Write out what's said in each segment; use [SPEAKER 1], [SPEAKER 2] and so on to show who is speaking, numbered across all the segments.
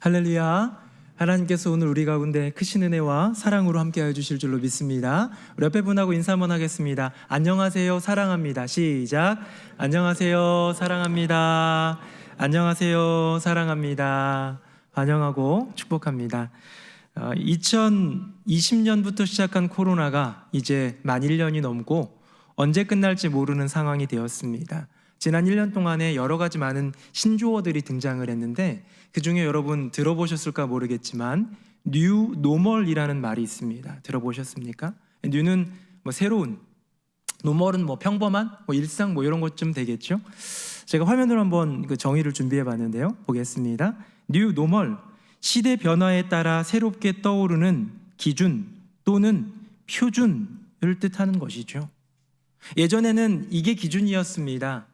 [SPEAKER 1] 할렐루야. 하나님께서 오늘 우리 가운데 크신 은혜와 사랑으로 함께하여 주실 줄로 믿습니다. 우리 옆에 분하고 인사 한번 하겠습니다. 안녕하세요, 사랑합니다. 시작. 안녕하세요, 사랑합니다. 안녕하세요, 사랑합니다. 환영하고 축복합니다. 2020년부터 시작한 코로나가 이제 만 1년이 넘고 언제 끝날지 모르는 상황이 되었습니다. 지난 1년 동안에 여러 가지 많은 신조어들이 등장을 했는데 그 중에 여러분 들어보셨을까 모르겠지만 뉴 노멀이라는 말이 있습니다. 들어보셨습니까? 뉴는 새로운, 노멀은 평범한, 일상 이런 것쯤 되겠죠. 제가 화면으로 한번 그 정의를 준비해 봤는데요. 보겠습니다. 뉴 노멀, 시대 변화에 따라 새롭게 떠오르는 기준 또는 표준을 뜻하는 것이죠. 예전에는 이게 기준이었습니다.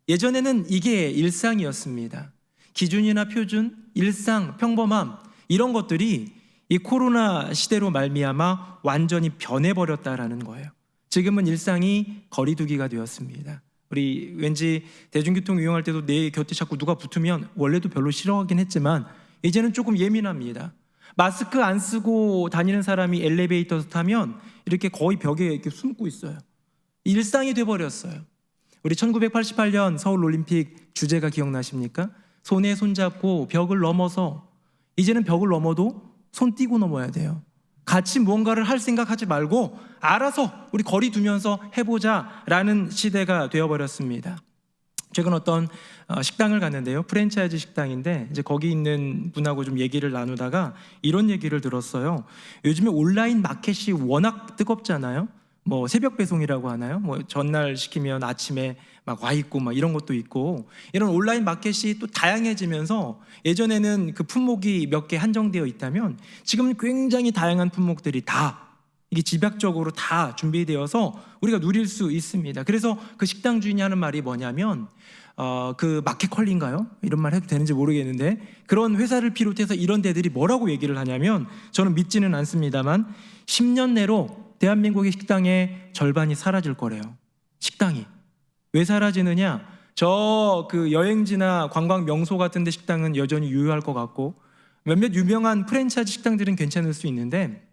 [SPEAKER 1] 예전에는 이게 일상이었습니다. 기준이나 표준, 일상, 평범함 이런 것들이 이 코로나 시대로 말미암아 완전히 변해버렸다라는 거예요. 지금은 일상이 거리두기가 되었습니다. 우리 왠지 대중교통 이용할 때도 내 곁에 자꾸 누가 붙으면 원래도 별로 싫어하긴 했지만 이제는 조금 예민합니다. 마스크 안 쓰고 다니는 사람이 엘리베이터 타면 이렇게 거의 벽에 이렇게 숨고 있어요. 일상이 돼버렸어요. 우리 1988년 서울올림픽 주제가 기억나십니까? 손에 손잡고 벽을 넘어서, 이제는 벽을 넘어도 손 띄고 넘어야 돼요. 같이 무언가를 할 생각하지 말고 알아서 우리 거리 두면서 해보자 라는 시대가 되어버렸습니다. 최근 어떤 식당을 갔는데요. 프랜차이즈 식당인데 이제 거기 있는 분하고 좀 얘기를 나누다가 이런 얘기를 들었어요. 요즘에 온라인 마켓이 워낙 뜨겁잖아요. 새벽 배송이라고 하나요? 전날 시키면 아침에 막 와 있고 이런 것도 있고, 이런 온라인 마켓이 또 다양해지면서 예전에는 그 품목이 몇 개 한정되어 있다면 지금은 굉장히 다양한 품목들이 다 이게 집약적으로 다 준비되어서 우리가 누릴 수 있습니다. 그래서 그 식당 주인이 하는 말이 뭐냐면 그 마켓컬리인가요? 이런 말 해도 되는지 모르겠는데 그런 회사를 비롯해서 이런 데들이 뭐라고 얘기를 하냐면, 저는 믿지는 않습니다만 10년 내로 대한민국의 식당의 절반이 사라질 거래요. 식당이. 왜 사라지느냐? 그 여행지나 관광 명소 같은 데 식당은 여전히 유효할 것 같고 몇몇 유명한 프랜차이즈 식당들은 괜찮을 수 있는데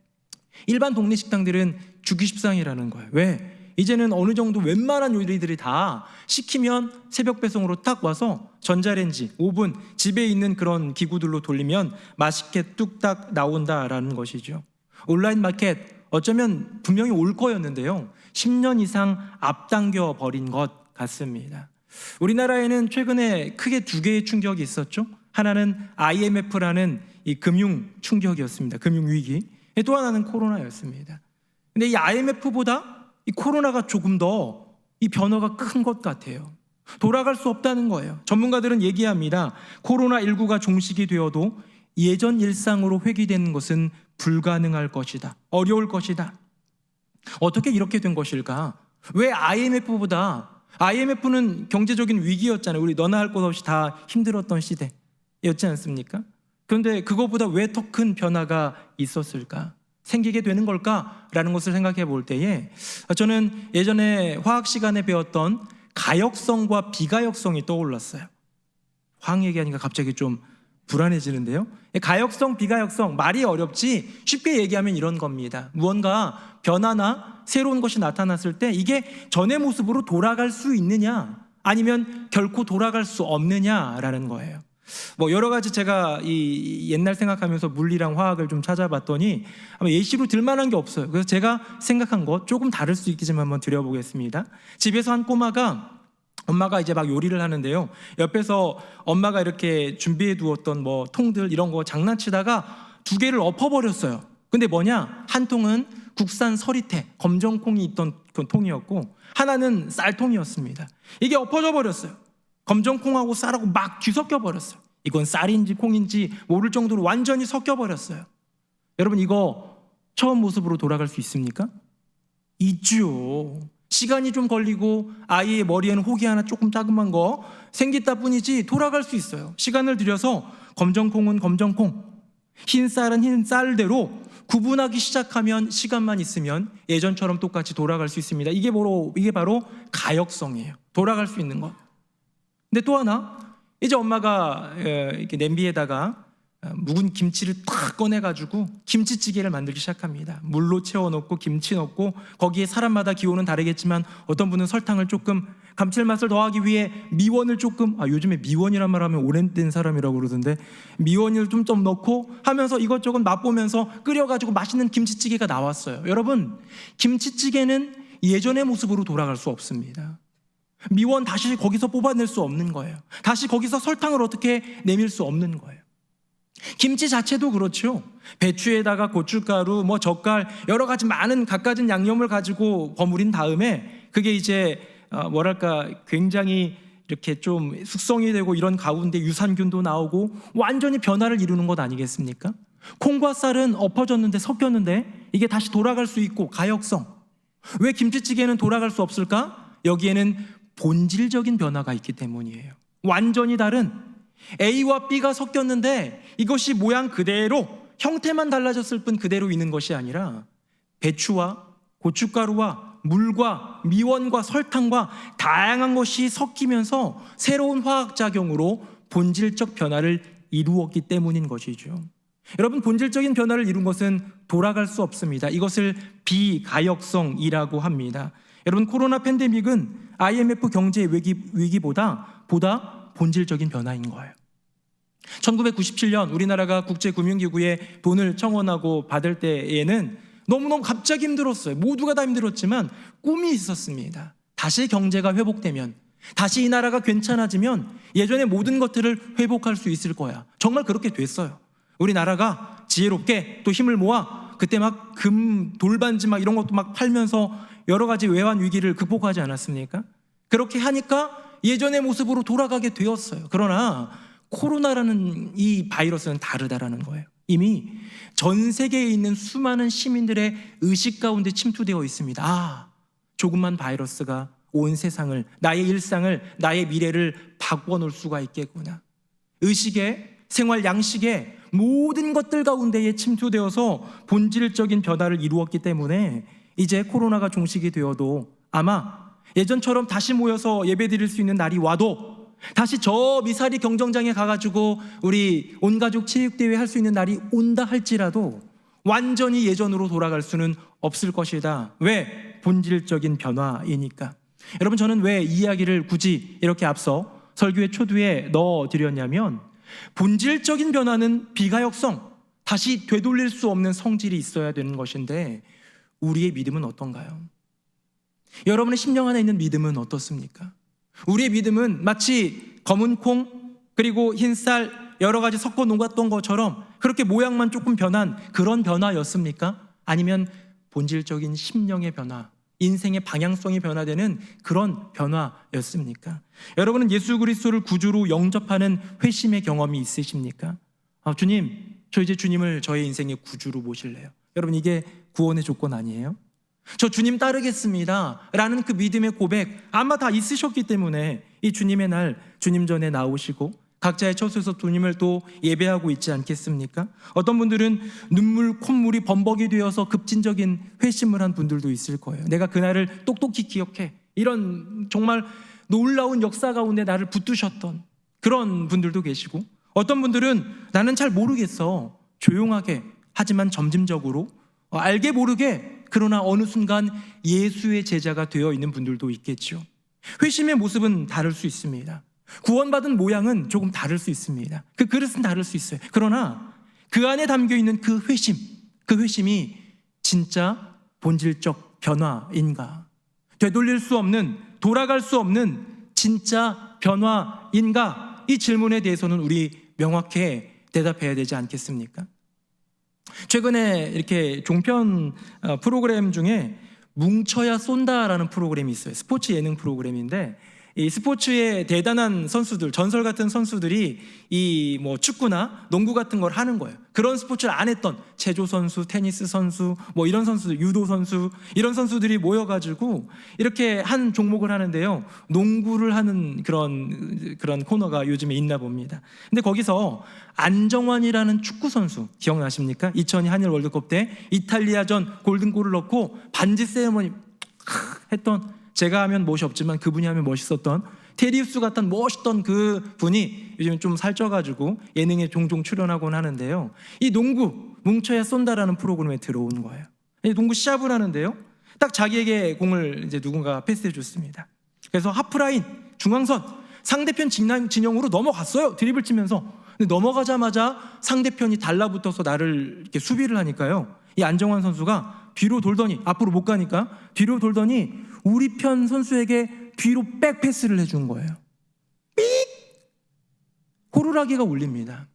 [SPEAKER 1] 일반 동네 식당들은 죽기십상이라는 거예요. 왜? 이제는 어느 정도 웬만한 요리들이 다 시키면 새벽 배송으로 딱 와서 전자레인지, 오븐, 집에 있는 그런 기구들로 돌리면 맛있게 뚝딱 나온다라는 것이죠. 온라인 마켓 어쩌면 분명히 올 거였는데요, 10년 이상 앞당겨 버린 것 같습니다. 우리나라에는 최근에 크게 두 개의 충격이 있었죠. 하나는 IMF라는 이 금융 충격이었습니다. 금융 위기. 또 하나는 코로나였습니다. 근데 이 IMF보다 이 코로나가 조금 더 이 변화가 큰 것 같아요. 돌아갈 수 없다는 거예요. 전문가들은 얘기합니다. 코로나19가 종식이 되어도 예전 일상으로 회귀되는 것은 불가능할 것이다. 어려울 것이다. 어떻게 이렇게 된 것일까? 왜 IMF는 경제적인 위기였잖아요. 우리 너나 할 것 없이 다 힘들었던 시대였지 않습니까? 그런데 그거보다 왜 더 큰 변화가 있었을까? 생기게 되는 걸까라는 것을 생각해 볼 때에 저는 예전에 화학 시간에 배웠던 가역성과 비가역성이 떠올랐어요. 화학 얘기하니까 갑자기 좀 불안해지는데요. 가역성, 비가역성, 말이 어렵지 쉽게 얘기하면 이런 겁니다. 무언가 변화나 새로운 것이 나타났을 때 이게 전의 모습으로 돌아갈 수 있느냐 아니면 결코 돌아갈 수 없느냐라는 거예요. 여러 가지 제가 이 옛날 생각하면서 물리랑 화학을 좀 찾아봤더니 아마 예시로 들만한 게 없어요. 그래서 제가 생각한 것 조금 다를 수 있겠지만 한번 드려보겠습니다. 집에서 한 꼬마가, 엄마가 이제 막 요리를 하는데요, 옆에서 엄마가 이렇게 준비해 두었던 통들 이런 거 장난치다가 두 개를 엎어버렸어요. 근데 뭐냐? 한 통은 국산 서리태 검정콩이 있던 그 통이었고 하나는 쌀통이었습니다. 이게 엎어져 버렸어요. 검정콩하고 쌀하고 막 뒤섞여 버렸어요. 이건 쌀인지 콩인지 모를 정도로 완전히 섞여 버렸어요. 여러분, 이거 처음 모습으로 돌아갈 수 있습니까? 있죠. 시간이 좀 걸리고 아이의 머리에는 혹이 하나 조금 자그만 거 생겼다 뿐이지 돌아갈 수 있어요. 시간을 들여서 검정콩은 검정콩, 흰 쌀은 흰 쌀대로 구분하기 시작하면, 시간만 있으면 예전처럼 똑같이 돌아갈 수 있습니다. 이게 바로 가역성이에요. 돌아갈 수 있는 것. 근데 또 하나, 이제 엄마가 이렇게 냄비에다가 묵은 김치를 탁 꺼내가지고 김치찌개를 만들기 시작합니다. 물로 채워놓고 김치 넣고 거기에 사람마다 기호는 다르겠지만 어떤 분은 설탕을 조금 감칠맛을 더하기 위해 미원을 조금, 요즘에 미원이란 말 하면 오랜된 사람이라고 그러던데 미원을 좀 넣고 하면서 이것저것 맛보면서 끓여가지고 맛있는 김치찌개가 나왔어요. 여러분, 김치찌개는 예전의 모습으로 돌아갈 수 없습니다. 미원 다시 거기서 뽑아낼 수 없는 거예요. 다시 거기서 설탕을 어떻게 내밀 수 없는 거예요. 김치 자체도 그렇죠. 배추에다가 고춧가루, 젓갈, 여러 가지 많은 갖가진 양념을 가지고 버무린 다음에 그게 이제 굉장히 이렇게 좀 숙성이 되고 이런 가운데 유산균도 나오고 완전히 변화를 이루는 것 아니겠습니까? 콩과 쌀은 엎어졌는데 섞였는데 이게 다시 돌아갈 수 있고 가역성. 왜 김치찌개는 돌아갈 수 없을까? 여기에는 본질적인 변화가 있기 때문이에요. 완전히 다른 A와 B가 섞였는데 이것이 모양 그대로 형태만 달라졌을 뿐 그대로 있는 것이 아니라 배추와 고춧가루와 물과 미원과 설탕과 다양한 것이 섞이면서 새로운 화학작용으로 본질적 변화를 이루었기 때문인 것이죠. 여러분, 본질적인 변화를 이룬 것은 돌아갈 수 없습니다. 이것을 비가역성이라고 합니다. 여러분, 코로나 팬데믹은 IMF 경제 위기보다 본질적인 변화인 거예요. 1997년 우리나라가 국제금융기구에 돈을 청원하고 받을 때에는 너무너무 갑자기 힘들었어요. 모두가 다 힘들었지만 꿈이 있었습니다. 다시 경제가 회복되면, 다시 이 나라가 괜찮아지면 예전의 모든 것들을 회복할 수 있을 거야. 정말 그렇게 됐어요. 우리나라가 지혜롭게 또 힘을 모아 그때 막 돌반지 이런 것도 팔면서 여러 가지 외환 위기를 극복하지 않았습니까? 그렇게 하니까 예전의 모습으로 돌아가게 되었어요. 그러나 코로나라는 이 바이러스는 다르다라는 거예요. 이미 전 세계에 있는 수많은 시민들의 의식 가운데 침투되어 있습니다. 조금만 바이러스가 온 세상을, 나의 일상을, 나의 미래를 바꿔놓을 수가 있겠구나. 의식에, 생활 양식에 모든 것들 가운데에 침투되어서 본질적인 변화를 이루었기 때문에 이제 코로나가 종식이 되어도 아마 예전처럼 다시 모여서 예배드릴 수 있는 날이 와도, 다시 저 미사리 경정장에 가가지고 우리 온가족 체육대회 할 수 있는 날이 온다 할지라도 완전히 예전으로 돌아갈 수는 없을 것이다. 왜? 본질적인 변화이니까. 여러분, 저는 왜 이 이야기를 굳이 이렇게 앞서 설교의 초두에 넣어드렸냐면, 본질적인 변화는 비가역성, 다시 되돌릴 수 없는 성질이 있어야 되는 것인데 우리의 믿음은 어떤가요? 여러분의 심령 안에 있는 믿음은 어떻습니까? 우리의 믿음은 마치 검은 콩 그리고 흰쌀 여러 가지 섞어 녹았던 것처럼 그렇게 모양만 조금 변한 그런 변화였습니까? 아니면 본질적인 심령의 변화, 인생의 방향성이 변화되는 그런 변화였습니까? 여러분은 예수 그리스도를 구주로 영접하는 회심의 경험이 있으십니까? 주님, 저 이제 주님을 저의 인생의 구주로 모실래요. 여러분, 이게 구원의 조건 아니에요? 저 주님 따르겠습니다 라는 그 믿음의 고백 아마 다 있으셨기 때문에 이 주님의 날 주님 전에 나오시고 각자의 처소에서 주님을 또 예배하고 있지 않겠습니까? 어떤 분들은 눈물 콧물이 범벅이 되어서 급진적인 회심을 한 분들도 있을 거예요. 내가 그날을 똑똑히 기억해, 이런 정말 놀라운 역사 가운데 나를 붙드셨던 그런 분들도 계시고, 어떤 분들은 나는 잘 모르겠어, 조용하게 하지만 점진적으로 알게 모르게 그러나 어느 순간 예수의 제자가 되어 있는 분들도 있겠죠. 회심의 모습은 다를 수 있습니다. 구원받은 모양은 조금 다를 수 있습니다. 그 그릇은 다를 수 있어요. 그러나 그 안에 담겨있는 그 회심이 진짜 본질적 변화인가? 되돌릴 수 없는, 돌아갈 수 없는 진짜 변화인가? 이 질문에 대해서는 우리 명확히 대답해야 되지 않겠습니까? 최근에 이렇게 종편 프로그램 중에 뭉쳐야 쏜다라는 프로그램이 있어요. 스포츠 예능 프로그램인데, 이 스포츠의 대단한 선수들, 전설 같은 선수들이 이 축구나 농구 같은 걸 하는 거예요. 그런 스포츠를 안 했던 체조 선수, 테니스 선수, 이런 선수들, 유도 선수, 이런 선수들이 모여가지고 이렇게 한 종목을 하는데요. 농구를 하는 그런 코너가 요즘에 있나 봅니다. 근데 거기서 안정환이라는 축구 선수 기억나십니까? 2002 한일 월드컵 때 이탈리아전 골든골을 넣고 반지 세레머니 했던, 제가 하면 멋이 없지만 그분이 하면 멋있었던 테리우스 같은 멋있던 그 분이 요즘 좀 살쪄가지고 예능에 종종 출연하곤 하는데요. 이 농구 뭉쳐야 쏜다라는 프로그램에 들어온 거예요. 이 농구 시합을 하는데요. 딱 자기에게 공을 이제 누군가 패스해 줬습니다. 그래서 하프라인 중앙선 상대편 진영으로 넘어갔어요. 드리블 치면서. 근데 넘어가자마자 상대편이 달라붙어서 나를 이렇게 수비를 하니까요. 이 안정환 선수가 뒤로 돌더니, 앞으로 못 가니까 뒤로 돌더니 우리 편 선수에게 뒤로 백 패스를 해준 거예요. 삑! 호루라기가 울립니다.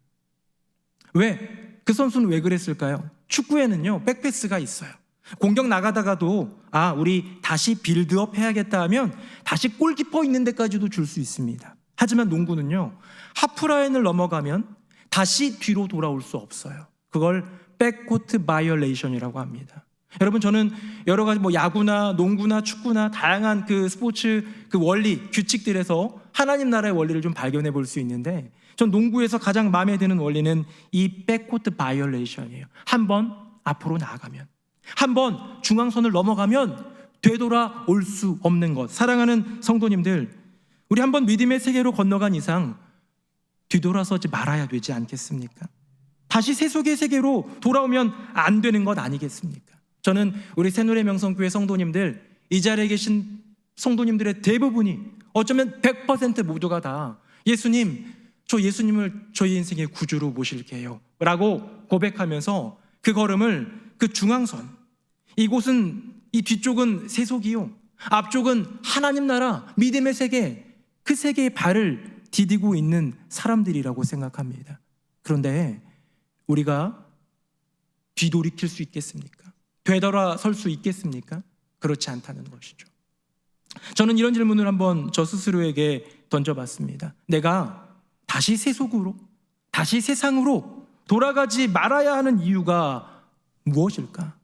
[SPEAKER 1] 왜? 그 선수는 왜 그랬을까요? 축구에는요, 백 패스가 있어요. 공격 나가다가도 우리 다시 빌드업 해야겠다 하면 다시 골키퍼 있는 데까지도 줄 수 있습니다. 하지만 농구는요, 하프라인을 넘어가면 다시 뒤로 돌아올 수 없어요. 그걸 백코트 바이올레이션이라고 합니다. 여러분, 저는 여러 가지 야구나 농구나 축구나 다양한 그 스포츠 그 원리, 규칙들에서 하나님 나라의 원리를 좀 발견해 볼 수 있는데, 전 농구에서 가장 마음에 드는 원리는 이 백코트 바이올레이션이에요. 한 번 앞으로 나아가면, 한 번 중앙선을 넘어가면 되돌아올 수 없는 것. 사랑하는 성도님들, 우리 한 번 믿음의 세계로 건너간 이상 뒤돌아서지 말아야 되지 않겠습니까? 다시 세속의 세계로 돌아오면 안 되는 것 아니겠습니까? 저는 우리 새노래 명성교회 성도님들, 이 자리에 계신 성도님들의 대부분이 어쩌면 100% 모두가 다 예수님, 저 예수님을 저희 인생의 구주로 모실게요 라고 고백하면서 그 걸음을, 그 중앙선, 이곳은, 이 뒤쪽은 세속이요, 앞쪽은 하나님 나라, 믿음의 세계, 그 세계의 발을 디디고 있는 사람들이라고 생각합니다. 그런데 우리가 뒤돌이킬 수 있겠습니까? 되돌아설 수 있겠습니까? 그렇지 않다는 것이죠. 저는 이런 질문을 한번 저 스스로에게 던져봤습니다. 내가 다시 세속으로, 다시 세상으로 돌아가지 말아야 하는 이유가 무엇일까?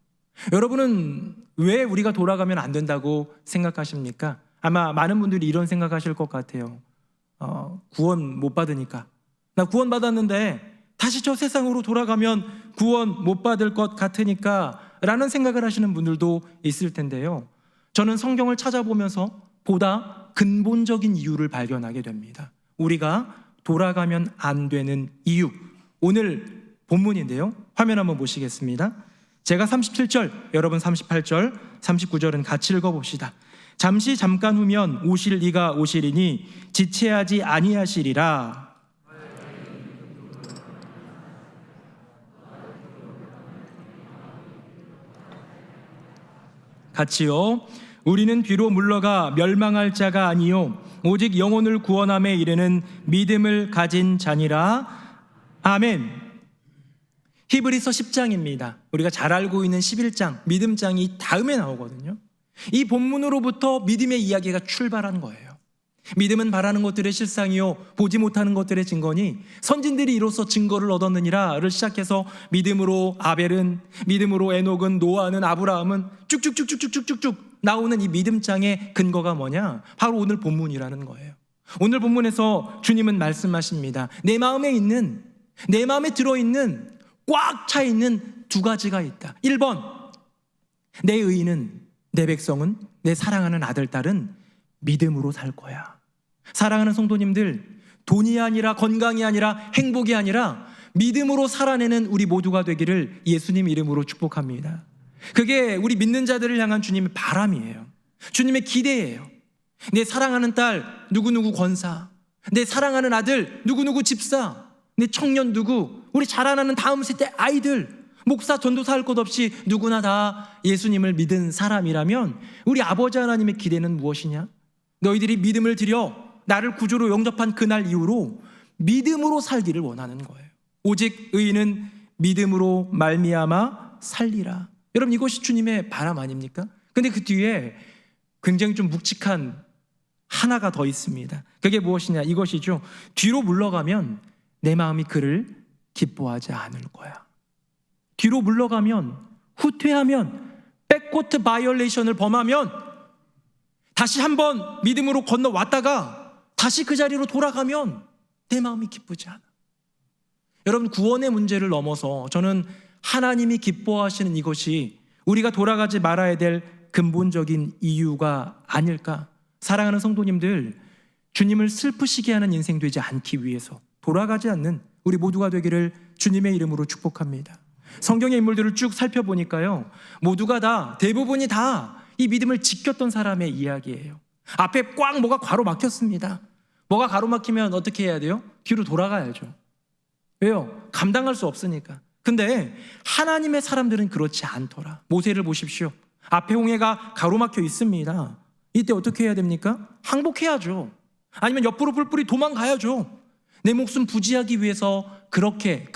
[SPEAKER 1] 여러분은 왜 우리가 돌아가면 안 된다고 생각하십니까? 아마 많은 분들이 이런 생각하실 것 같아요. 구원 못 받으니까. 나 구원 받았는데 다시 저 세상으로 돌아가면 구원 못 받을 것 같으니까 라는 생각을 하시는 분들도 있을 텐데요. 저는 성경을 찾아보면서 보다 근본적인 이유를 발견하게 됩니다. 우리가 돌아가면 안 되는 이유, 오늘 본문인데요. 화면 한번 보시겠습니다. 제가 37절, 여러분 38절, 39절은 같이 읽어봅시다. 잠시 잠깐 후면 오실 이가 오시리니 지체하지 아니하시리라. 같이요. 우리는 뒤로 물러가 멸망할 자가 아니요 오직 영혼을 구원함에 이르는 믿음을 가진 자니라. 아멘. 히브리서 10장입니다. 우리가 잘 알고 있는 11장, 믿음장이 다음에 나오거든요. 이 본문으로부터 믿음의 이야기가 출발한 거예요. 믿음은 바라는 것들의 실상이요 보지 못하는 것들의 증거니 선진들이 이로써 증거를 얻었느니라를 시작해서 믿음으로 아벨은, 믿음으로 에녹은, 노아는, 아브라함은 쭉쭉쭉쭉쭉쭉쭉 나오는 이 믿음장의 근거가 뭐냐? 바로 오늘 본문이라는 거예요. 오늘 본문에서 주님은 말씀하십니다. 내 마음에 있는, 내 마음에 들어있는, 꽉 차 있는 두 가지가 있다. 1번, 내 의인은, 내 백성은, 내 사랑하는 아들, 딸은 믿음으로 살 거야. 사랑하는 성도님들, 돈이 아니라, 건강이 아니라, 행복이 아니라 믿음으로 살아내는 우리 모두가 되기를 예수님 이름으로 축복합니다. 그게 우리 믿는 자들을 향한 주님의 바람이에요. 주님의 기대예요. 내 사랑하는 딸 누구누구 권사, 내 사랑하는 아들 누구누구 집사, 내 청년 누구, 우리 자라나는 다음 세대 아이들, 목사, 전도사 할 것 없이 누구나 다 예수님을 믿은 사람이라면 우리 아버지 하나님의 기대는 무엇이냐? 너희들이 믿음을 들여 나를 구주로 영접한 그날 이후로 믿음으로 살기를 원하는 거예요. 오직 의인은 믿음으로 말미암아 살리라. 여러분, 이것이 주님의 바람 아닙니까? 근데 그 뒤에 굉장히 좀 묵직한 하나가 더 있습니다. 그게 무엇이냐? 이것이죠. 뒤로 물러가면 내 마음이 그를 기뻐하지 않을 거야. 뒤로 물러가면, 후퇴하면, 백코트 바이올레이션을 범하면, 다시 한번 믿음으로 건너왔다가 다시 그 자리로 돌아가면 내 마음이 기쁘지 않아. 여러분, 구원의 문제를 넘어서 저는 하나님이 기뻐하시는 이것이 우리가 돌아가지 말아야 될 근본적인 이유가 아닐까. 사랑하는 성도님들, 주님을 슬프시게 하는 인생 되지 않기 위해서 돌아가지 않는 우리 모두가 되기를 주님의 이름으로 축복합니다. 성경의 인물들을 쭉 살펴보니까요, 모두가 다, 대부분이 다 이 믿음을 지켰던 사람의 이야기예요. 앞에 꽉 뭐가 가로막혔습니다. 뭐가 가로막히면 어떻게 해야 돼요? 뒤로 돌아가야죠. 왜요? 감당할 수 없으니까. 근데 하나님의 사람들은 그렇지 않더라. 모세를 보십시오. 앞에 홍해가 가로막혀 있습니다. 이때 어떻게 해야 됩니까? 항복해야죠. 아니면 옆으로 뿔뿔이 도망가야죠. 내 목숨 부지하기 위해서 그렇게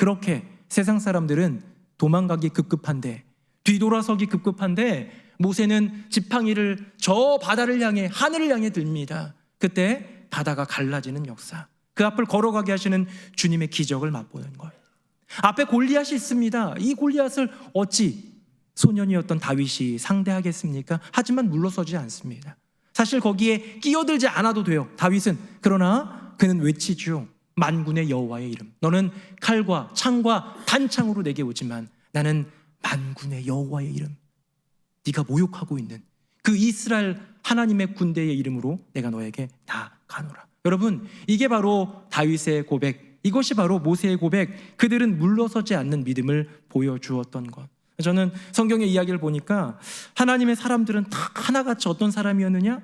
[SPEAKER 1] 세상 사람들은 도망가기 급급한데, 뒤돌아서기 급급한데, 모세는 지팡이를 저 바다를 향해, 하늘을 향해 듭니다. 그때 바다가 갈라지는 역사, 그 앞을 걸어가게 하시는 주님의 기적을 맛보는 거예요. 앞에 골리앗이 있습니다. 이 골리앗을 어찌 소년이었던 다윗이 상대하겠습니까? 하지만 물러서지 않습니다. 사실 거기에 끼어들지 않아도 돼요, 다윗은. 그러나 그는 외치죠. 만군의 여호와의 이름. 너는 칼과 창과 단창으로 내게 오지만 나는 만군의 여호와의 이름, 네가 모욕하고 있는 그 이스라엘 하나님의 군대의 이름으로 내가 너에게 나가노라. 여러분, 이게 바로 다윗의 고백, 이것이 바로 모세의 고백. 그들은 물러서지 않는 믿음을 보여주었던 것. 저는 성경의 이야기를 보니까 하나님의 사람들은 다 하나같이 어떤 사람이었느냐?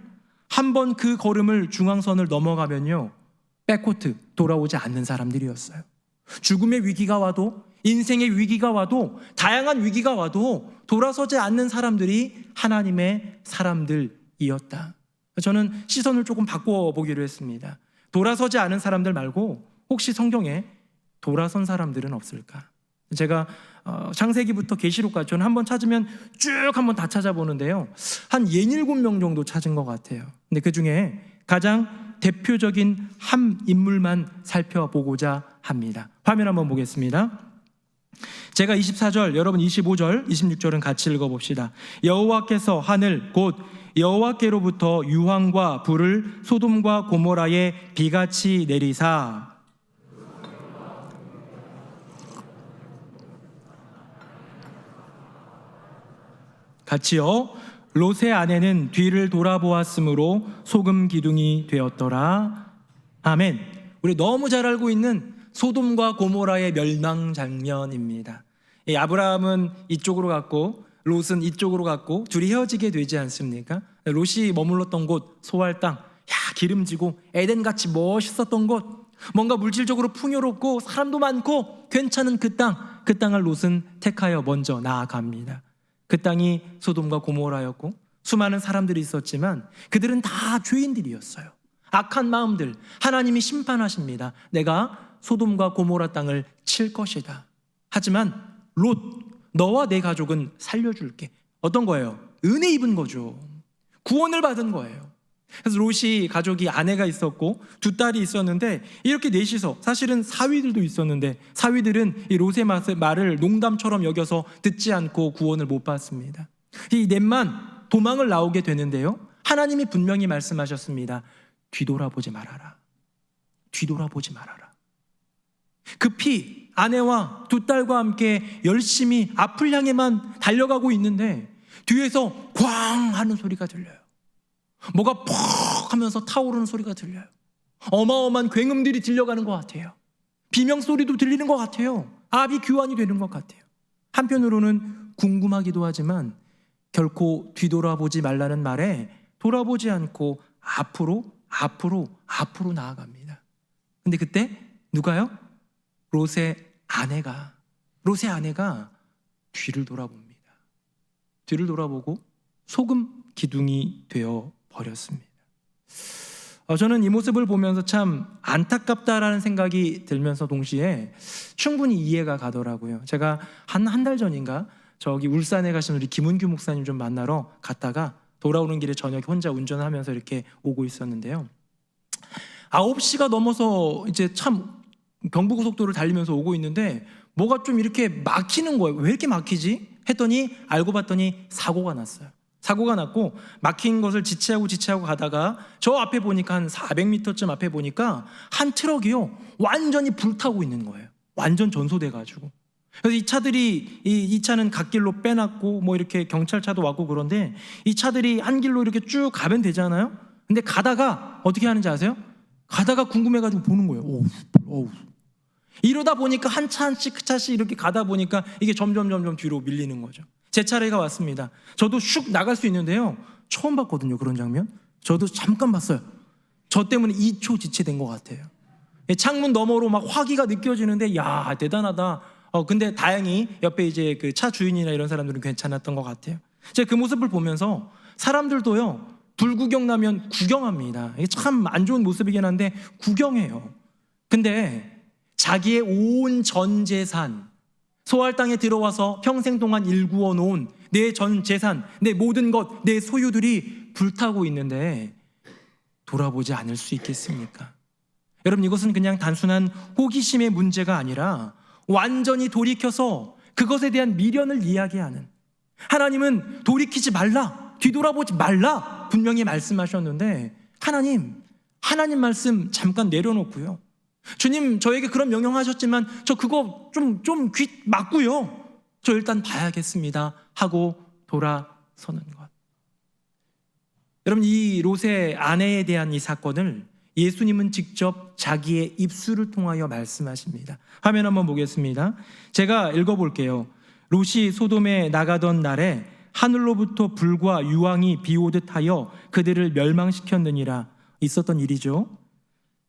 [SPEAKER 1] 한번 그 걸음을 중앙선을 넘어가면요, 백코트 돌아오지 않는 사람들이었어요. 죽음의 위기가 와도, 인생의 위기가 와도, 다양한 위기가 와도 돌아서지 않는 사람들이 하나님의 사람들이었다. 저는 시선을 조금 바꿔보기로 했습니다. 돌아서지 않은 사람들 말고 혹시 성경에 돌아선 사람들은 없을까? 제가 창세기부터 계시록까지 저는 한번 찾으면 쭉 한번 다 찾아보는데요, 한 67명 정도 찾은 것 같아요. 근데 그 중에 가장 대표적인 한 인물만 살펴보고자 합니다. 화면 한번 보겠습니다. 제가 24절, 여러분 25절, 26절은 같이 읽어봅시다. 여호와께서 하늘 곧 여호와께로부터 유황과 불을 소돔과 고모라에 비같이 내리사 같이요, 롯의 아내는 뒤를 돌아보았으므로 소금 기둥이 되었더라. 아멘. 우리 너무 잘 알고 있는 소돔과 고모라의 멸망 장면입니다. 아브라함은 이쪽으로 갔고 롯은 이쪽으로 갔고 둘이 헤어지게 되지 않습니까? 롯이 머물렀던 곳, 소할 땅, 기름지고 에덴같이 멋있었던 곳, 뭔가 물질적으로 풍요롭고 사람도 많고 괜찮은 그 땅을 롯은 택하여 먼저 나아갑니다. 그 땅이 소돔과 고모라였고 수많은 사람들이 있었지만 그들은 다 죄인들이었어요. 악한 마음들, 하나님이 심판하십니다. 내가 소돔과 고모라 땅을 칠 것이다. 하지만 롯, 너와 내 가족은 살려줄게. 어떤 거예요? 은혜 입은 거죠. 구원을 받은 거예요. 그래서 롯이 가족이 아내가 있었고 두 딸이 있었는데, 이렇게 넷이서, 사실은 사위들도 있었는데 사위들은 이 롯의 말을 농담처럼 여겨서 듣지 않고 구원을 못 받습니다. 이 넷만 도망을 나오게 되는데요, 하나님이 분명히 말씀하셨습니다. 뒤돌아보지 말아라. 뒤돌아보지 말아라. 급히 아내와 두 딸과 함께 열심히 앞을 향해만 달려가고 있는데 뒤에서 꽝 하는 소리가 들려요. 뭐가 퍽 하면서 타오르는 소리가 들려요. 어마어마한 굉음들이 들려가는 것 같아요. 비명소리도 들리는 것 같아요. 압이 교환이 되는 것 같아요. 한편으로는 궁금하기도 하지만 결코 뒤돌아보지 말라는 말에 돌아보지 않고 앞으로 나아갑니다. 근데 그때 누가요? 롯의 아내가 뒤를 돌아봅니다. 뒤를 돌아보고 소금 기둥이 되어 버렸습니다. 저는 이 모습을 보면서 참 안타깝다라는 생각이 들면서 동시에 충분히 이해가 가더라고요. 제가 한 달 전인가 저기 울산에 가신 우리 김은규 목사님 좀 만나러 갔다가 돌아오는 길에 저녁에 혼자 운전하면서 이렇게 오고 있었는데요, 9시가 넘어서 이제 참 경부고속도로를 달리면서 오고 있는데 뭐가 좀 이렇게 막히는 거예요. 왜 이렇게 막히지? 했더니 알고 봤더니 사고가 났어요. 사고가 났고 막힌 것을 지체하고 가다가 저 앞에 보니까 한 400m쯤 앞에 보니까 한 트럭이요, 완전히 불타고 있는 거예요. 완전 전소돼가지고. 그래서 이 차들이 이 차는 갓길로 빼놨고 뭐 이렇게 경찰차도 왔고, 그런데 이 차들이 한 길로 이렇게 쭉 가면 되잖아요. 근데 가다가 어떻게 하는지 아세요? 가다가 궁금해가지고 보는 거예요. 어우. 이러다 보니까 한 차씩 이렇게 가다 보니까 이게 점점 뒤로 밀리는 거죠. 제 차례가 왔습니다. 저도 슉 나갈 수 있는데요, 처음 봤거든요, 그런 장면. 저도 잠깐 봤어요. 저 때문에 2초 지체된 것 같아요. 창문 너머로 막 화기가 느껴지는데, 야, 대단하다. 근데 다행히 옆에 이제 그 차 주인이나 이런 사람들은 괜찮았던 것 같아요. 제가 그 모습을 보면서 사람들도요, 불구경 나면 구경합니다. 이게 참 안 좋은 모습이긴 한데 구경해요. 근데 자기의 온 전 재산, 소활 땅에 들어와서 평생 동안 일구어 놓은 내 전 재산, 내 모든 것, 내 소유들이 불타고 있는데 돌아보지 않을 수 있겠습니까? 여러분, 이것은 그냥 단순한 호기심의 문제가 아니라 완전히 돌이켜서 그것에 대한 미련을 이야기하는, 하나님은 돌이키지 말라, 뒤돌아보지 말라 분명히 말씀하셨는데 하나님 말씀 잠깐 내려놓고요, 주님 저에게 그런 명령하셨지만 저 그거 좀 귀 막고요, 저 일단 봐야겠습니다 하고 돌아서는 것. 여러분, 이 롯의 아내에 대한 이 사건을 예수님은 직접 자기의 입술을 통하여 말씀하십니다. 화면 한번 보겠습니다. 제가 읽어볼게요. 롯이 소돔에 나가던 날에 하늘로부터 불과 유황이 비오듯 하여 그들을 멸망시켰느니라. 있었던 일이죠.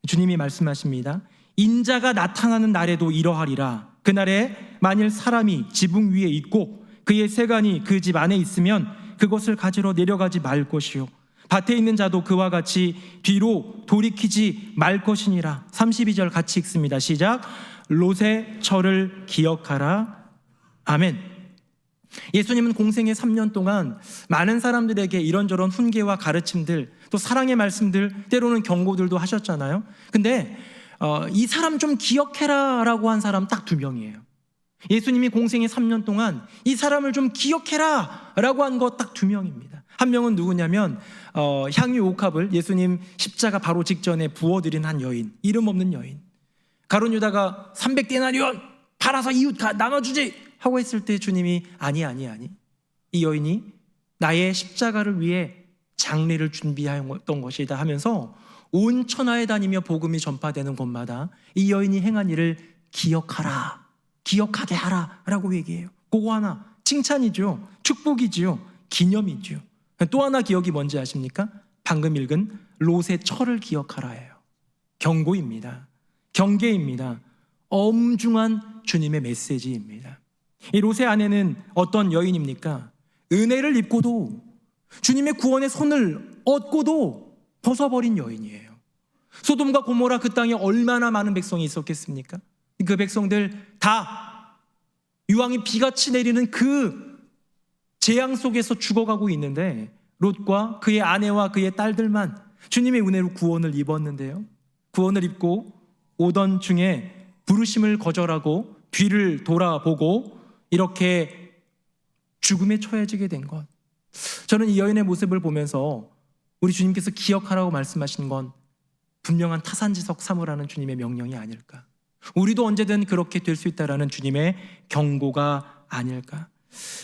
[SPEAKER 1] 주님이 말씀하십니다. 인자가 나타나는 날에도 이러하리라. 그날에 만일 사람이 지붕 위에 있고 그의 세간이 그 집 안에 있으면 그것을 가지러 내려가지 말 것이요, 밭에 있는 자도 그와 같이 뒤로 돌이키지 말 것이니라. 32절 같이 읽습니다. 시작. 롯의 철을 기억하라. 아멘. 예수님은 공생의 3년 동안 많은 사람들에게 이런저런 훈계와 가르침들, 또 사랑의 말씀들, 때로는 경고들도 하셨잖아요. 근데 이 사람 좀 기억해라 라고 한 사람 딱 2명이에요. 예수님이 공생의 3년 동안 이 사람을 좀 기억해라 라고 한 거 딱 2명입니다. 한 명은 누구냐면 향유 옥합을 예수님 십자가 바로 직전에 부어드린 한 여인, 이름 없는 여인. 가룟 유다가 300데나리온 팔아서 이웃 나눠주지 하고 했을 때 주님이 아니, 이 여인이 나의 십자가를 위해 장례를 준비했던 것이다 하면서 온 천하에 다니며 복음이 전파되는 곳마다 이 여인이 행한 일을 기억하라, 기억하게 하라 라고 얘기해요. 그거 하나 칭찬이죠, 축복이죠, 기념이죠. 또 하나 기억이 뭔지 아십니까? 방금 읽은 롯의 철을 기억하라예요. 경고입니다. 경계입니다. 엄중한 주님의 메시지입니다. 이 롯의 아내는 어떤 여인입니까? 은혜를 입고도 주님의 구원의 손을 얻고도 벗어버린 여인이에요. 소돔과 고모라 그 땅에 얼마나 많은 백성이 있었겠습니까? 그 백성들 다 유황이 비같이 내리는 그 재앙 속에서 죽어가고 있는데 롯과 그의 아내와 그의 딸들만 주님의 은혜로 구원을 입었는데요, 구원을 입고 오던 중에 부르심을 거절하고 뒤를 돌아보고 이렇게 죽음에 처해지게 된 것. 저는 이 여인의 모습을 보면서 우리 주님께서 기억하라고 말씀하신 건 분명한 타산지석 삼으라는 주님의 명령이 아닐까, 우리도 언제든 그렇게 될 수 있다라는 주님의 경고가 아닐까.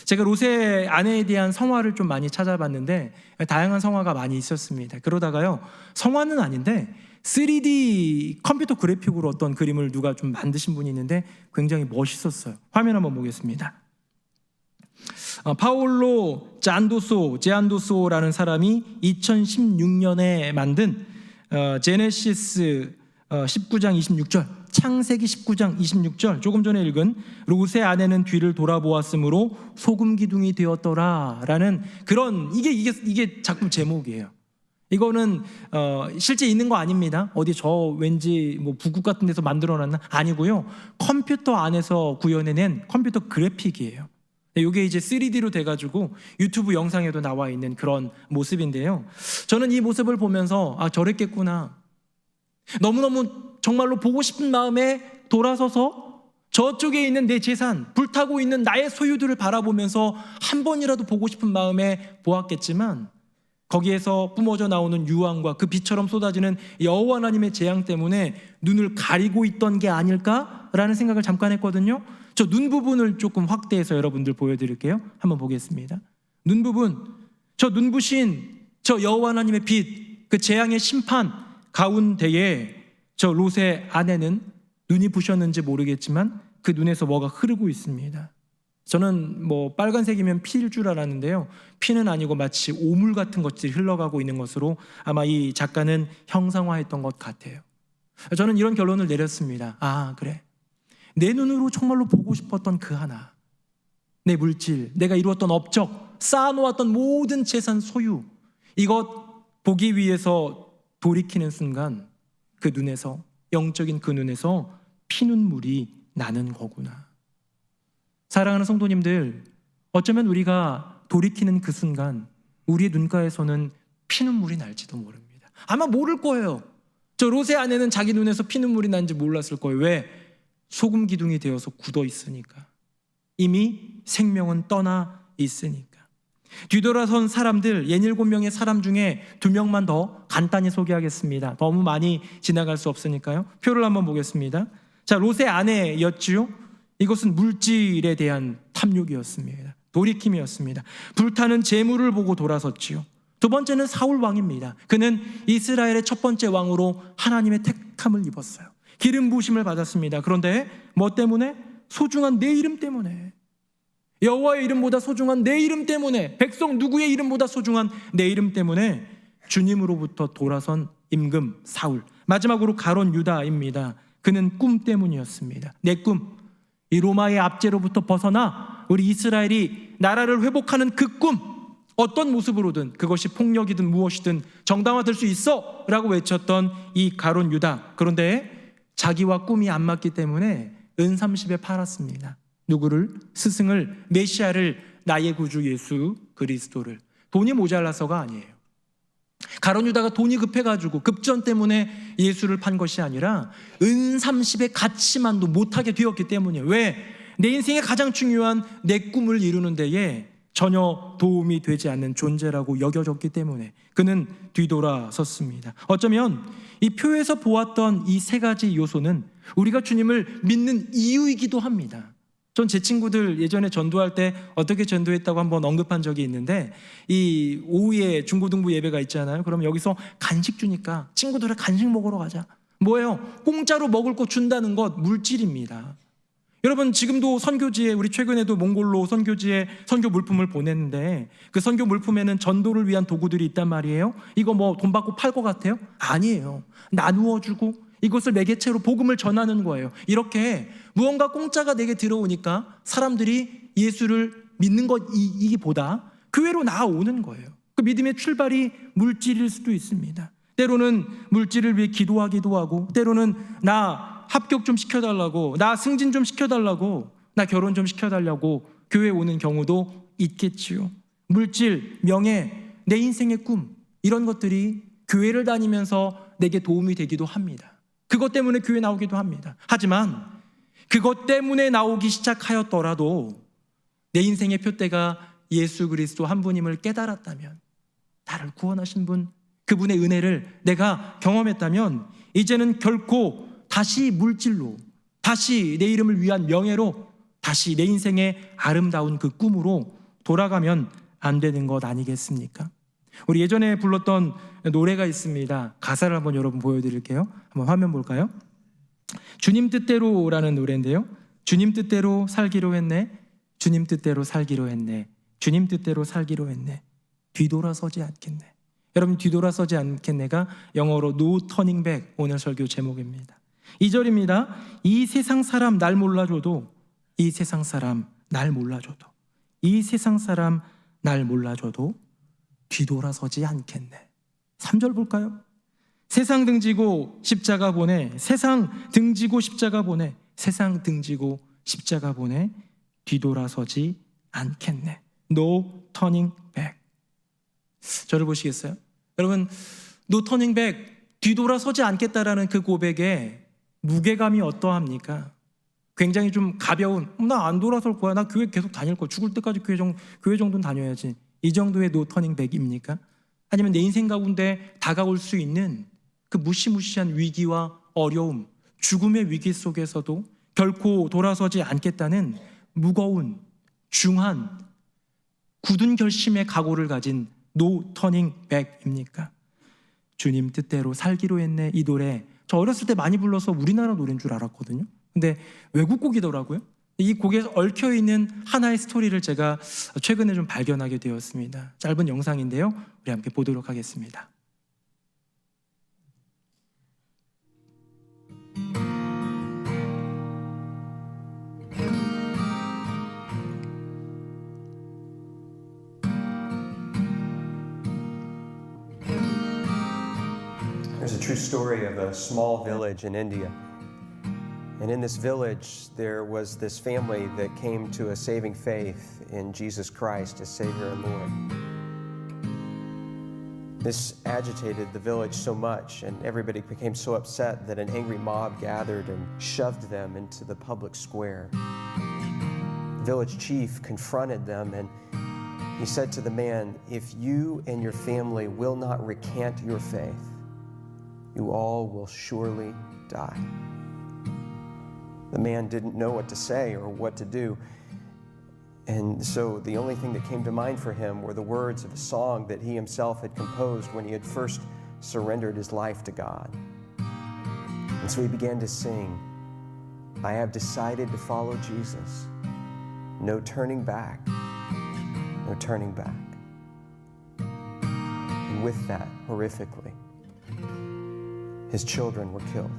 [SPEAKER 1] 제가 롯의 아내에 대한 성화를 좀 많이 찾아봤는데 다양한 성화가 많이 있었습니다. 그러다가요, 성화는 아닌데 3D 컴퓨터 그래픽으로 어떤 그림을 누가 좀 만드신 분이 있는데 굉장히 멋있었어요. 화면 한번 보겠습니다. 파올로 제안도소라는 사람이 2016년에 만든 제네시스 19장 26절, 창세기 19장 26절, 조금 전에 읽은 롯의 아내는 뒤를 돌아보았으므로 소금 기둥이 되었더라 라는 그런, 이게 작품 제목이에요. 이거는 실제 있는 거 아닙니다. 어디 저 왠지 뭐 북극 같은 데서 만들어놨나? 아니고요, 컴퓨터 안에서 구현해낸 컴퓨터 그래픽이에요. 이게 이제 3D로 돼가지고 유튜브 영상에도 나와 있는 그런 모습인데요, 저는 이 모습을 보면서 아, 저랬겠구나, 너무너무 정말로 보고 싶은 마음에 돌아서서 저쪽에 있는 내 재산, 불타고 있는 나의 소유들을 바라보면서 한 번이라도 보고 싶은 마음에 보았겠지만 거기에서 뿜어져 나오는 유황과 그 비처럼 쏟아지는 여호와 하나님의 재앙 때문에 눈을 가리고 있던 게 아닐까라는 생각을 잠깐 했거든요. 저 눈 부분을 조금 확대해서 여러분들 보여드릴게요. 한번 보겠습니다. 눈 부분, 저 눈부신 저 여호와 하나님의 빛, 그 재앙의 심판 가운데에 저 롯의 아내는 눈이 부셨는지 모르겠지만 그 눈에서 뭐가 흐르고 있습니다. 저는 뭐 빨간색이면 피일 줄 알았는데요, 피는 아니고 마치 오물 같은 것들이 흘러가고 있는 것으로 아마 이 작가는 형상화했던 것 같아요. 저는 이런 결론을 내렸습니다. 아, 그래, 내 눈으로 정말로 보고 싶었던 그 하나, 내 물질, 내가 이루었던 업적, 쌓아놓았던 모든 재산 소유, 이것 보기 위해서 돌이키는 순간 그 눈에서, 영적인 그 눈에서 피눈물이 나는 거구나. 사랑하는 성도님들, 어쩌면 우리가 돌이키는 그 순간 우리의 눈가에서는 피눈물이 날지도 모릅니다. 아마 모를 거예요. 저 롯의 아내는 자기 눈에서 피눈물이 난지 몰랐을 거예요. 왜? 소금 기둥이 되어서 굳어 있으니까. 이미 생명은 떠나 있으니까. 뒤돌아선 사람들, 67명의 사람 중에 2명만 더 간단히 소개하겠습니다. 너무 많이 지나갈 수 없으니까요. 표를 한번 보겠습니다. 자, 롯의 아내였지요. 이것은 물질에 대한 탐욕이었습니다. 돌이킴이었습니다. 불타는 재물을 보고 돌아섰지요. 두 번째는 사울 왕입니다. 그는 이스라엘의 첫 번째 왕으로 하나님의 택함을 입었어요. 기름 부으심을 받았습니다. 그런데 뭐 때문에? 소중한 내 이름 때문에, 여호와의 이름보다 소중한 내 이름 때문에, 백성 누구의 이름보다 소중한 내 이름 때문에 주님으로부터 돌아선 임금 사울. 마지막으로 가론 유다입니다. 그는 꿈 때문이었습니다. 내 꿈, 이 로마의 압제로부터 벗어나 우리 이스라엘이 나라를 회복하는 그 꿈, 어떤 모습으로든, 그것이 폭력이든 무엇이든 정당화될 수 있어 라고 외쳤던 이 가론 유다. 그런데 자기와 꿈이 안 맞기 때문에 은30에 팔았습니다. 누구를? 스승을, 메시아를, 나의 구주 예수 그리스도를. 돈이 모자라서가 아니에요. 가론 유다가 돈이 급해가지고 급전 때문에 예수를 판 것이 아니라 은30의 가치만도 못하게 되었기 때문이에요. 왜? 내 인생의 가장 중요한 내 꿈을 이루는 데에 전혀 도움이 되지 않는 존재라고 여겨졌기 때문에 그는 뒤돌아섰습니다. 어쩌면 이 표에서 보았던 이 세 가지 요소는 우리가 주님을 믿는 이유이기도 합니다. 전 제 친구들 예전에 전도할 때 어떻게 전도했다고 한번 언급한 적이 있는데, 이 오후에 중고등부 예배가 있잖아요. 그럼 여기서 간식 주니까 친구들을 간식 먹으러 가자. 뭐예요? 공짜로 먹을 거 준다는 것, 물질입니다. 여러분, 지금도 선교지에, 우리 최근에도 몽골로 선교지에 선교 물품을 보냈는데 그 선교 물품에는 전도를 위한 도구들이 있단 말이에요. 이거 뭐 돈 받고 팔 것 같아요? 아니에요. 나누어 주고 이것을 매개체로 복음을 전하는 거예요. 이렇게 무언가 공짜가 내게 들어오니까 사람들이 예수를 믿는 것이기보다 교회로 나아오는 거예요. 그 믿음의 출발이 물질일 수도 있습니다. 때로는 물질을 위해 기도하기도 하고, 때로는 나 합격 좀 시켜달라고, 나 승진 좀 시켜달라고, 나 결혼 좀 시켜달라고 교회에 오는 경우도 있겠지요. 물질, 명예, 내 인생의 꿈, 이런 것들이 교회를 다니면서 내게 도움이 되기도 합니다. 그것 때문에 교회 나오기도 합니다. 하지만 그것 때문에 나오기 시작하였더라도 내 인생의 표대가 예수 그리스도 한 분임을 깨달았다면, 나를 구원하신 분, 그분의 은혜를 내가 경험했다면 이제는 결코 다시 물질로, 다시 내 이름을 위한 명예로, 다시 내 인생의 아름다운 그 꿈으로 돌아가면 안 되는 것 아니겠습니까? 우리 예전에 불렀던 노래가 있습니다. 가사를 한번 여러분 보여드릴게요. 한번 화면 볼까요? 주님 뜻대로라는 노래인데요. 주님 뜻대로 살기로 했네, 주님 뜻대로 살기로 했네, 주님 뜻대로 살기로 했네, 뒤돌아서지 않겠네. 여러분, 뒤돌아서지 않겠네가 영어로 No Turning Back, 오늘 설교 제목입니다. 2절입니다. 이 세상 사람 날 몰라줘도, 이 세상 사람 날 몰라줘도, 이 세상 사람 날 몰라줘도 뒤돌아서지 않겠네. 3절 볼까요? 세상 등지고 십자가 보내, 세상 등지고 십자가 보내, 세상 등지고 십자가 보내, 뒤돌아서지 않겠네. No turning back. 저를 보시겠어요? 여러분, No turning back, 뒤돌아서지 않겠다라는 그 고백에 무게감이 어떠합니까? 굉장히 좀 가벼운, 나 안 돌아설 거야, 나 교회 계속 다닐 거야, 죽을 때까지 교회 정도는 다녀야지, 이 정도의 No turning back입니까? 아니면 내 인생 가운데 다가올 수 있는 그 무시무시한 위기와 어려움, 죽음의 위기 속에서도 결코 돌아서지 않겠다는 무거운, 중한, 굳은 결심의 각오를 가진 No turning back입니까? 주님 뜻대로 살기로 했네. 이 노래 저 어렸을 때 많이 불러서 우리나라 노래인 줄 알았거든요. 근데 외국 곡이더라고요. 이 곡에 얽혀있는 하나의 스토리를 제가 최근에 좀 발견하게 되었습니다. 짧은 영상인데요, 우리 함께 보도록 하겠습니다.
[SPEAKER 2] There's a true story of a small village in India. And in this village, there was this family that came to a saving faith in Jesus Christ as Savior and Lord. This agitated the village so much, and everybody became so upset that an angry mob gathered and shoved them into the public square. The village chief confronted them, and he said to the man, "If you and your family will not recant your faith, you all will surely die." The man didn't know what to say or what to do. And so the only thing that came to mind for him were the words of a song that he himself had composed when he had first surrendered his life to God. And so he began to sing, "I have decided to follow Jesus. No turning back, no turning back." And with that, horrifically, his children were killed.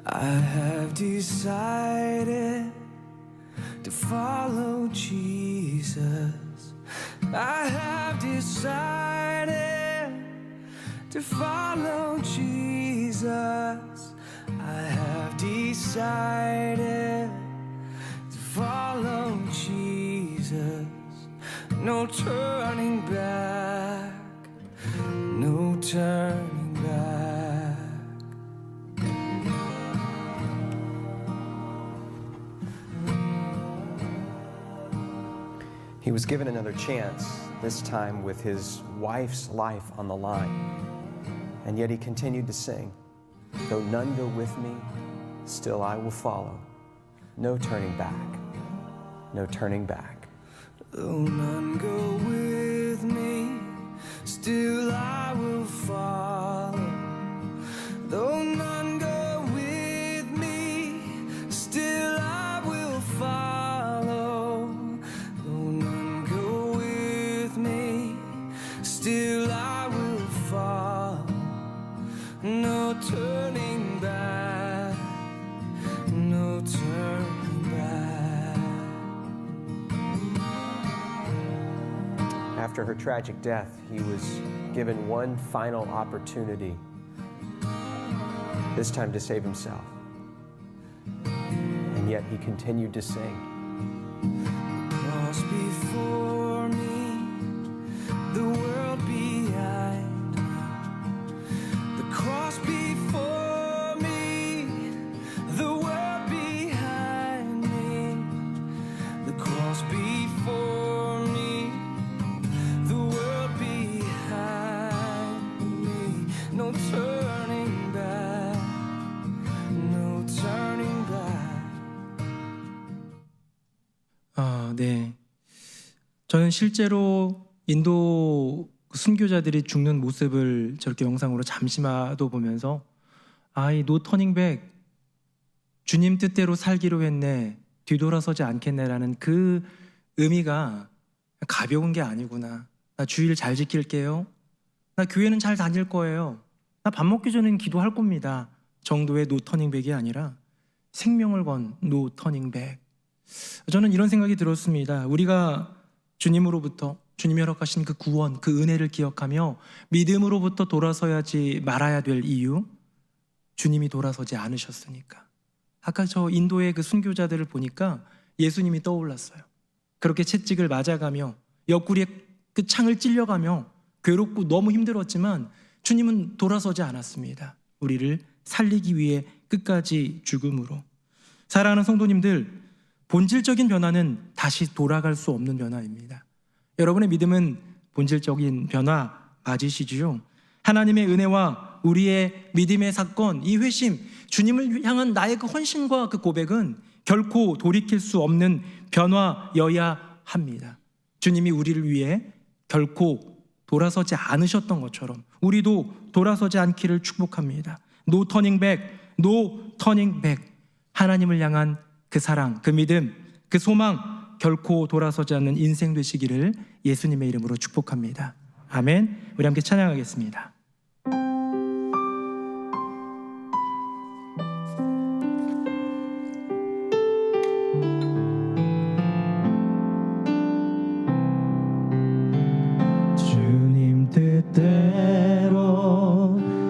[SPEAKER 3] I have decided to follow Jesus. I have decided to follow Jesus. I have decided to follow Jesus. No turning back, no turning back.
[SPEAKER 2] He was given another chance, this time with his wife's life on the line. And yet he continued to sing, "Though none go with me, still I will follow. No turning back, no turning back."
[SPEAKER 3] Though none go with me, still I will follow. Though none go with me, still I will follow. Though none go with me, still I will follow. No turning back, no turning back.
[SPEAKER 2] After her tragic death, he was given one final opportunity, this time to save himself. And yet he continued to sing.
[SPEAKER 3] Cross before me, the world behind me. The cross before me, the world behind me. The cross before me, the world behind me. No turning back, no turning back.
[SPEAKER 1] 네. 저는 실제로 인도 순교자들이 죽는 모습을 저렇게 영상으로 잠시마도 보면서 이 노 터닝백, 주님 뜻대로 살기로 했네, 뒤돌아서지 않겠네라는 그 의미가 가벼운 게 아니구나. 나 주일 잘 지킬게요. 나 교회는 잘 다닐 거예요. 나 밥 먹기 전에는 기도할 겁니다. 정도의 노 터닝백이 아니라 생명을 건 노 터닝백. 저는 이런 생각이 들었습니다. 우리가 주님으로부터, 주님이 허락하신 그 구원, 그 은혜를 기억하며 믿음으로부터 돌아서야지 말아야 될 이유, 주님이 돌아서지 않으셨으니까. 아까 저 인도의 그 순교자들을 보니까 예수님이 떠올랐어요. 그렇게 채찍을 맞아가며 옆구리에 그 창을 찔려가며 괴롭고 너무 힘들었지만 주님은 돌아서지 않았습니다. 우리를 살리기 위해 끝까지 죽음으로. 사랑하는 성도님들, 본질적인 변화는 다시 돌아갈 수 없는 변화입니다. 여러분의 믿음은 본질적인 변화 맞으시지요? 하나님의 은혜와 우리의 믿음의 사건, 이 회심, 주님을 향한 나의 그 헌신과 그 고백은 결코 돌이킬 수 없는 변화여야 합니다. 주님이 우리를 위해 결코 돌아서지 않으셨던 것처럼 우리도 돌아서지 않기를 축복합니다. No turning back, no turning back. 하나님을 향한 그 사랑, 그 믿음, 그 소망, 결코 돌아서지 않는 인생 되시기를 예수님의 이름으로 축복합니다. 아멘. 우리 함께 찬양하겠습니다. 주님 뜻대로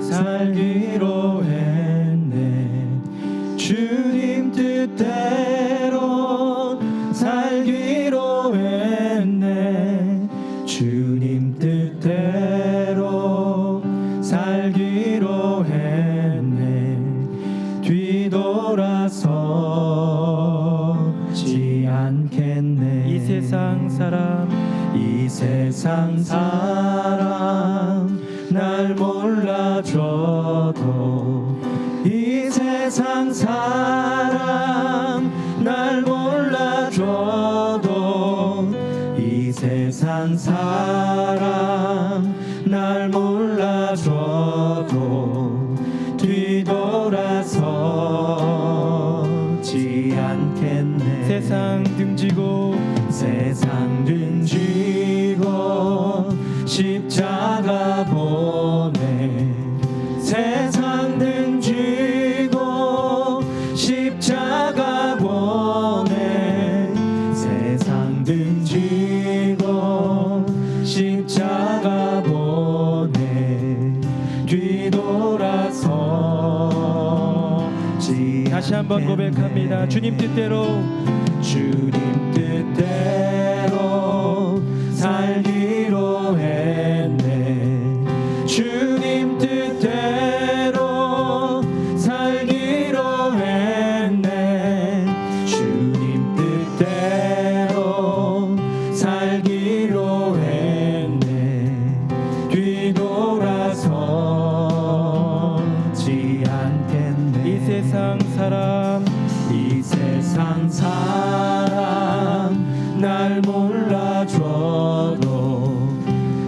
[SPEAKER 1] 살기로 했네. 주님 뜻대로 살기로 했네. 주님 뜻대로 살기로 했네. 뒤돌아서지 않겠네. 이 세상 사람 날 몰라줘도 이 세상 사람 날 몰라줘도 이 세상 사람 날 몰라줘도 뒤돌아서지 않겠네. 세상 등지고 십자가 보내. 세상 등지고 십자가 보내. 세상 등지고 십자가 보내. 뒤돌아서지 다시 한번 고백합니다. 주님 뜻대로 살기로 했네. 주님 뜻대로 살기로 했네. 주님 뜻대로 살기로 했네. 뒤돌아서지 않겠네. 이 세상 사람 날 몰라줘도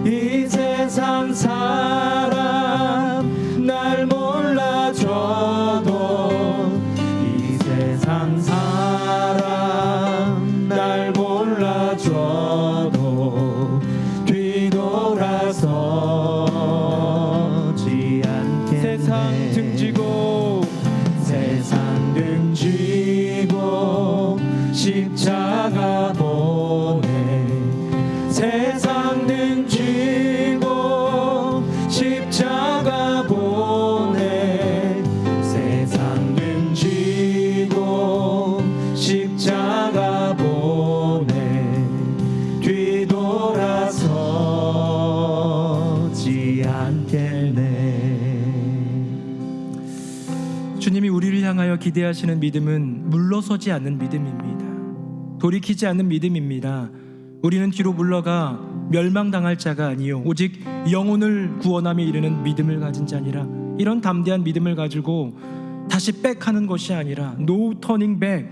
[SPEAKER 1] 이 세상 사람 날 몰라줘도 이 세상 사람 날 몰라줘도 뒤돌아서지 않겠네. 세상 등지고 십자가 보내. 세상 등지고 십자가 보내. 세상 등지고 십자가 보내. 뒤돌아서지 않겠네. 주님이 우리를 향하여 기대하시는 믿음은 물러서지 않는 믿음입니다. 돌이키지 않는 믿음입니다. 우리는 뒤로 물러가 멸망당할 자가 아니요 오직 영혼을 구원함에 이르는 믿음을 가진 자니라. 이런 담대한 믿음을 가지고 다시 백하는 것이 아니라 No turning back,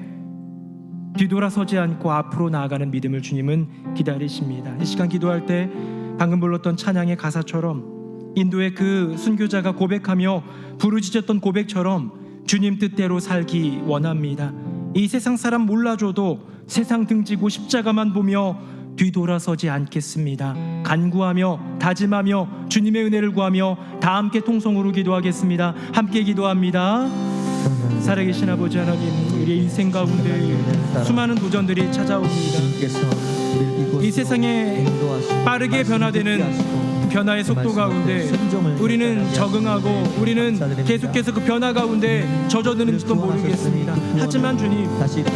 [SPEAKER 1] 뒤돌아서지 않고 앞으로 나아가는 믿음을 주님은 기다리십니다. 이 시간 기도할 때 방금 불렀던 찬양의 가사처럼 인도의 그 순교자가 고백하며 부르짖었던 고백처럼 주님 뜻대로 살기 원합니다. 이 세상 사람 몰라줘도 세상 등지고 십자가만 보며 뒤돌아서지 않겠습니다. 간구하며 다짐하며 주님의 은혜를 구하며 다 함께 통성으로 기도하겠습니다. 함께 기도합니다. 살아계신 아버지 하나님, 우리의 인생 가운데 수많은 도전들이 찾아옵니다. 이 세상에 빠르게 변화되는 변화의 속도 가운데 우리는 적응하고 우리는 계속해서 그 변화 가운데 젖어드는지도 모르겠습니다. 하지만 주님,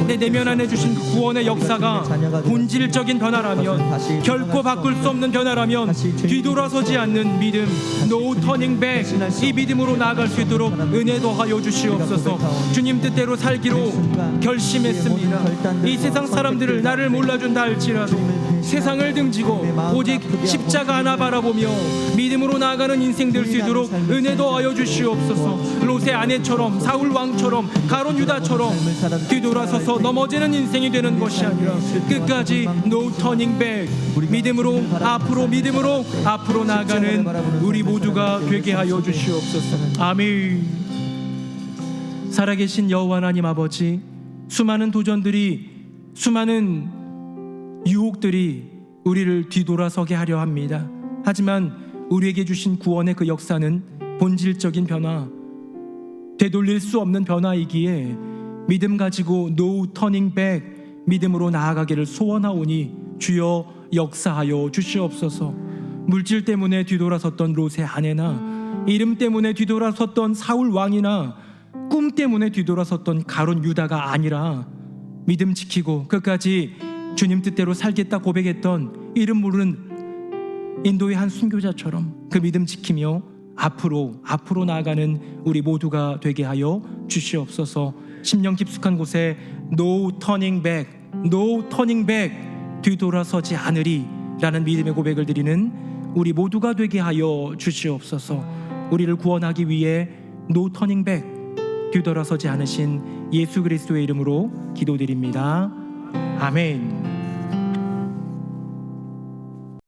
[SPEAKER 1] 내 내면 안에 주신 그 구원의 역사가 본질적인 변화라면, 결코 바꿀 수 없는 변화라면 뒤돌아서지 않는 믿음, No turning back, 이 믿음으로 나아갈 수 있도록 은혜 더하여 주시옵소서. 주님 뜻대로 살기로 결심했습니다. 이 세상 사람들을 나를 몰라준다 할지라도 세상을 등지고 오직 십자가 하나 바라보며 믿음으로 나아가는 인생 될 수 있도록 은혜 더하여 주시옵소서. 롯의 아내처럼, 사울 왕처럼, 가룟 유다처럼 뒤돌아서서 넘어지는 인생이 되는 것이 아니라 끝까지 no turning back, 믿음으로 앞으로 나아가는 우리 모두가 되게 하여 주시옵소서. 아멘. 살아계신 여호와 하나님 아버지, 수많은 도전들이, 수많은 유혹들이 우리를 뒤돌아서게 하려 합니다. 하지만 우리에게 주신 구원의 그 역사는 본질적인 변화, 되돌릴 수 없는 변화이기에 믿음 가지고 no turning back, 믿음으로 나아가기를 소원하오니 주여 역사하여 주시옵소서. 물질 때문에 뒤돌아섰던 롯의 아내나, 이름 때문에 뒤돌아섰던 사울 왕이나, 꿈 때문에 뒤돌아섰던 가룟 유다가 아니라 믿음 지키고 끝까지 주님 뜻대로 살겠다 고백했던 이름 모르는 인도의 한 순교자처럼 그 믿음 지키며 앞으로 나아가는 우리 모두가 되게 하여 주시옵소서. 심령 깊숙한 곳에 no turning back, 뒤돌아서지 않으리 라는 믿음의 고백을 드리는 우리 모두가 되게 하여 주시옵소서. 우리를 구원하기 위해 no turning back, 뒤돌아서지 않으신 예수 그리스도의 이름으로 기도드립니다. 아멘.